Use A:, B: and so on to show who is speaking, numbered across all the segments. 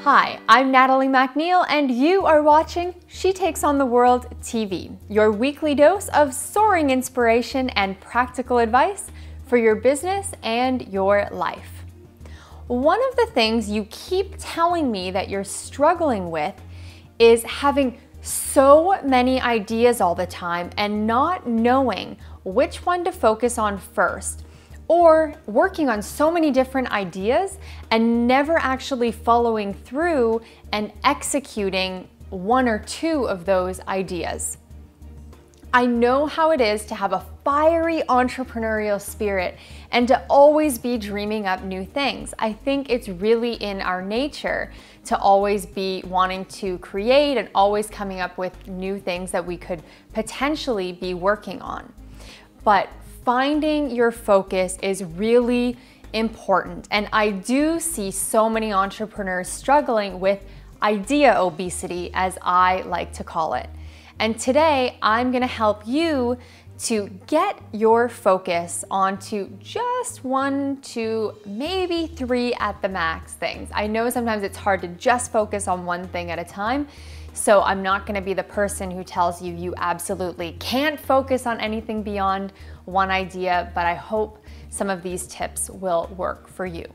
A: Hi, I'm Natalie MacNeil, and you are watching She Takes on the World TV, your weekly dose of soaring inspiration and practical advice for your business and your life. One of the things you keep telling me that you're struggling with is having so many ideas all the time and not knowing which one to focus on first, or working on so many different ideas and never actually following through and executing one or two of those ideas. I know how it is to have a fiery entrepreneurial spirit and to always be dreaming up new things. I think it's really in our nature to always be wanting to create and always coming up with new things that we could potentially be working on. But finding your focus is really important, and I do see so many entrepreneurs struggling with idea obesity, as I like to call it. And today I'm gonna help you to get your focus onto just 1, 2, maybe 3 at the max things. I know sometimes it's hard to just focus on one thing at a time, so I'm not gonna be the person who tells you you absolutely can't focus on anything beyond one idea, but I hope some of these tips will work for you.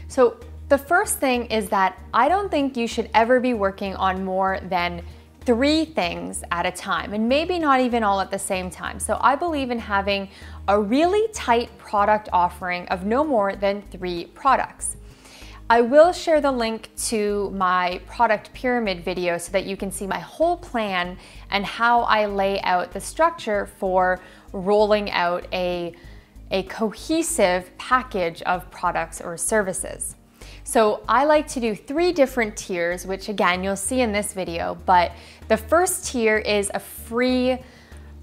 A: So the first thing is that I don't think you should ever be working on more than 3 things at a time, and maybe not even all at the same time. So I believe in having a really tight product offering of no more than 3 products. I will share the link to my product pyramid video so that you can see my whole plan and how I lay out the structure for rolling out a cohesive package of products or services. So I like to do 3 different tiers, which again, you'll see in this video, but the first tier is a free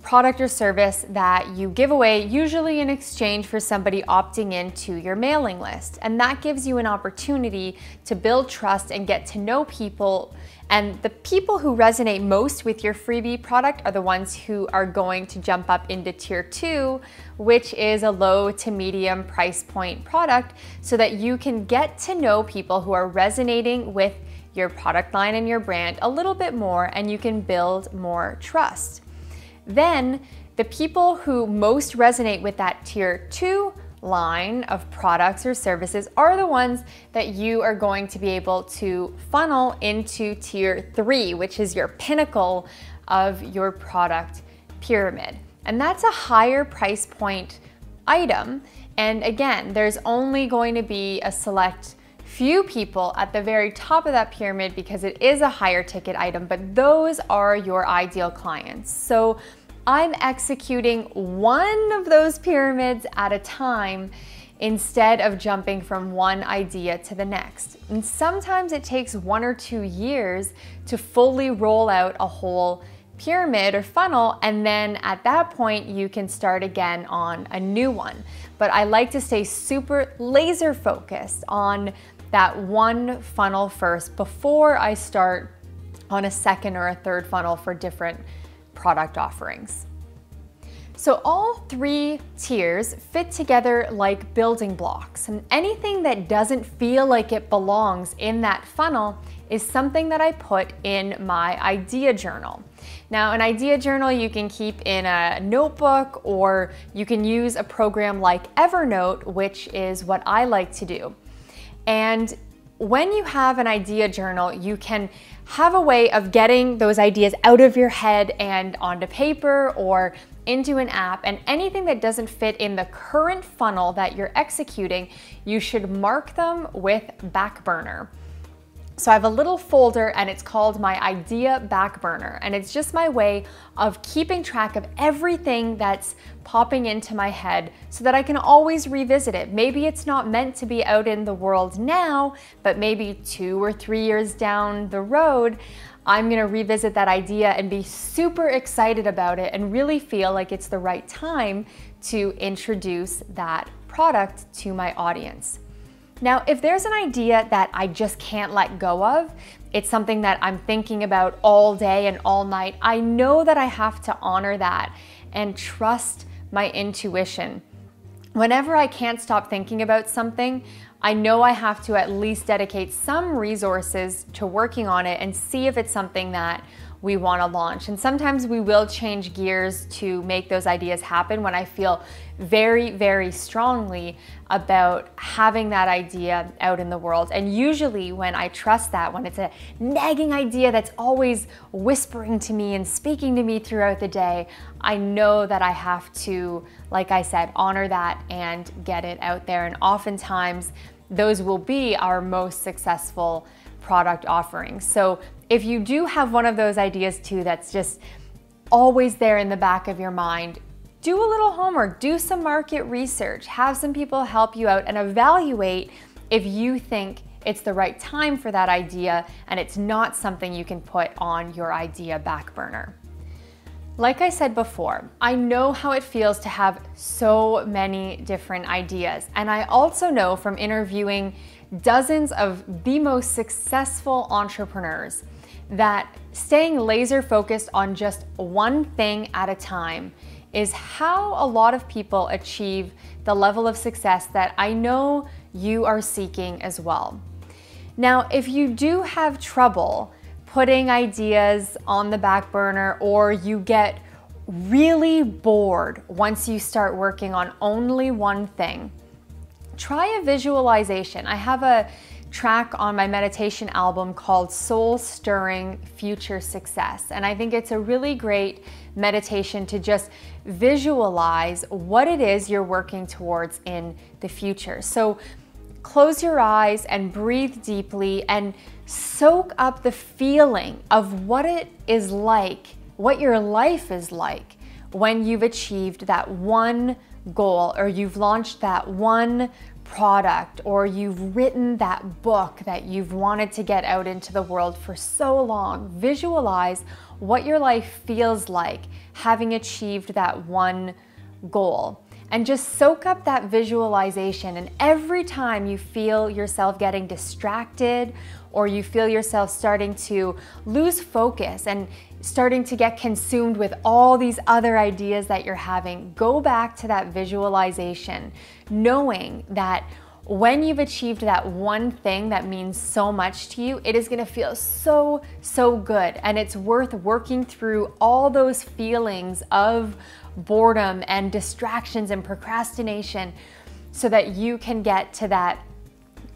A: product or service that you give away, usually in exchange for somebody opting into your mailing list. And that gives you an opportunity to build trust and get to know people. And the people who resonate most with your freebie product are the ones who are going to jump up into tier 2, which is a low to medium price point product, so that you can get to know people who are resonating with your product line and your brand a little bit more, and you can build more trust. Then the people who most resonate with that tier 2 line of products or services are the ones that you are going to be able to funnel into tier 3, which is your pinnacle of your product pyramid. And that's a higher price point item. And again, there's only going to be a select few people at the very top of that pyramid because it is a higher ticket item, but those are your ideal clients. So I'm executing one of those pyramids at a time instead of jumping from one idea to the next. And sometimes it takes 1 or 2 years to fully roll out a whole pyramid or funnel, and then at that point you can start again on a new one. But I like to stay super laser focused on that one funnel first before I start on a second or a third funnel for different product offerings. So all 3 tiers fit together like building blocks, and anything that doesn't feel like it belongs in that funnel is something that I put in my idea journal. Now, an idea journal you can keep in a notebook, or you can use a program like Evernote, which is what I like to do. And when you have an idea journal, you can have a way of getting those ideas out of your head and onto paper or into an app, and anything that doesn't fit in the current funnel that you're executing, you should mark them with back burner. So I have a little folder and it's called my idea back burner, and it's just my way of keeping track of everything that's popping into my head so that I can always revisit it. Maybe it's not meant to be out in the world now, but maybe 2 or 3 years down the road, I'm gonna revisit that idea and be super excited about it and really feel like it's the right time to introduce that product to my audience. Now, if there's an idea that I just can't let go of, it's something that I'm thinking about all day and all night, I know that I have to honor that and trust my intuition. Whenever I can't stop thinking about something, I know I have to at least dedicate some resources to working on it and see if it's something that we want to launch. And sometimes we will change gears to make those ideas happen when I feel very, very strongly about having that idea out in the world. And usually when I trust that, when it's a nagging idea that's always whispering to me and speaking to me throughout the day, I know that I have to, like I said, honor that and get it out there. And oftentimes those will be our most successful product offerings. So if you do have one of those ideas too that's just always there in the back of your mind, do a little homework, do some market research, have some people help you out and evaluate if you think it's the right time for that idea and it's not something you can put on your idea back burner. Like I said before, I know how it feels to have so many different ideas. And I also know from interviewing dozens of the most successful entrepreneurs that staying laser focused on just one thing at a time is how a lot of people achieve the level of success that I know you are seeking as well. Now, if you do have trouble putting ideas on the back burner, or you get really bored once you start working on only one thing, try a visualization. I have a track on my meditation album called Soul Stirring Future Success. And I think it's a really great meditation to just visualize what it is you're working towards in the future. So close your eyes and breathe deeply and soak up the feeling of what it is like, what your life is like when you've achieved that one goal, or you've launched that one product, or you've written that book that you've wanted to get out into the world for so long. Visualize what your life feels like having achieved that one goal. And just soak up that visualization. And every time you feel yourself getting distracted, or you feel yourself starting to lose focus and starting to get consumed with all these other ideas that you're having, go back to that visualization, knowing that when you've achieved that one thing that means so much to you, it is gonna feel so, so good. And it's worth working through all those feelings of boredom and distractions and procrastination so that you can get to that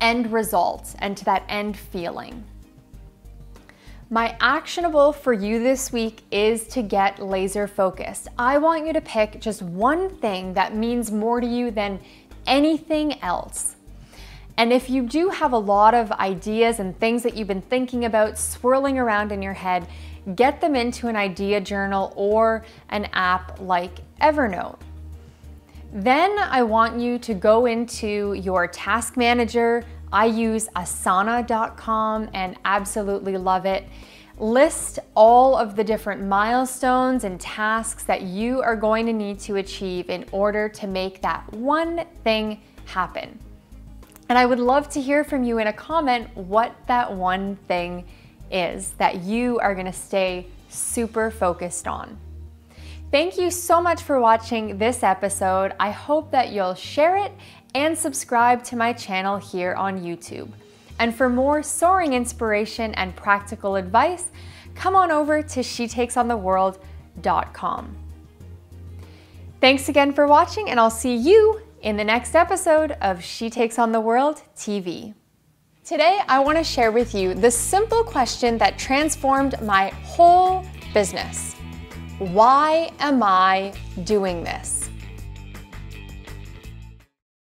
A: end result and to that end feeling. My actionable for you this week is to get laser focused. I want you to pick just one thing that means more to you than anything else. And if you do have a lot of ideas and things that you've been thinking about swirling around in your head, get them into an idea journal or an app like Evernote. Then I want you to go into your task manager. I use Asana.com and absolutely love it. List all of the different milestones and tasks that you are going to need to achieve in order to make that one thing happen. And I would love to hear from you in a comment what that one thing is that you are going to stay super focused on. Thank you so much for watching this episode. I hope that you'll share it and subscribe to my channel here on YouTube. And for more soaring inspiration and practical advice, come on over to shetakesontheworld.com. Thanks again for watching, and I'll see you in the next episode of She Takes on the World TV. Today, I want to share with you the simple question that transformed my whole business. Why am I doing this?